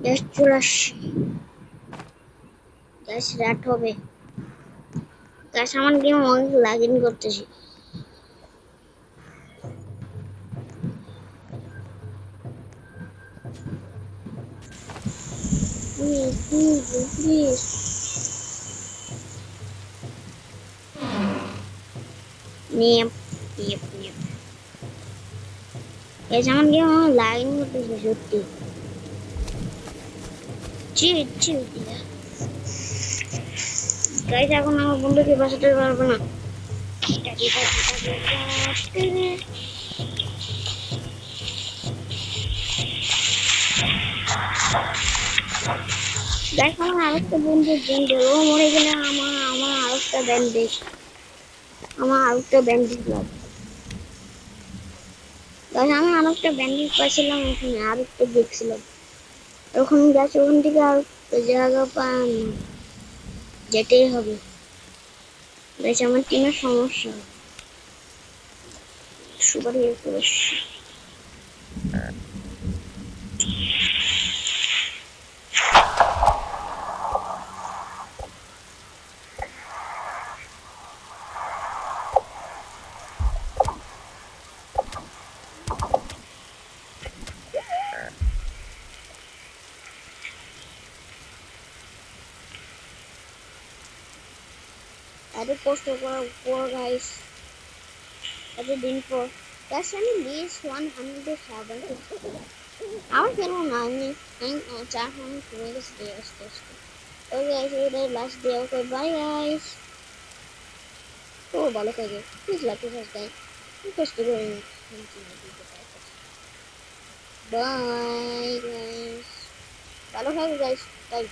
gas 84 gas রাট হবে gas আমার game অনেক লগ ইন করতেছি প্লিজ নিপ নিপ নিপ গ্যাস আমার গেম অনেক লগ ইন করতেছি সত্যি চিট চিট গাইস এখন আমার বন্ধুকে বাঁচাতে পারবে না গাইস আমার আরেকটা বন্ধু জেন্ডেল ও মরে গেলে আমার আরেকটা ব্যান্ডেজ লাগবে গাইস আমি আরেকটা ব্যান্ডেজ পাইছিলাম এখানে আরেকটা দেখছিলাম ওখানে গেছে ওখান থেকে আর জায়গা পান যেতেই হবে গাইস আমার টিমের সমস্যা সুপার হিরো করে এত কষ্ট করার পর গাইস এতদিন পর গাইস আমি লিস্ট 107 আমার খেলবো না আমি 4 কমে গেছে আস্তে আস্তে ওকে গাইস এটা last day okay bye guys ও ভালো কাজে প্লিজ লাইক করুন গাইস কষ্ট করে বাই গাইস ভালো থাকো গাইস বাই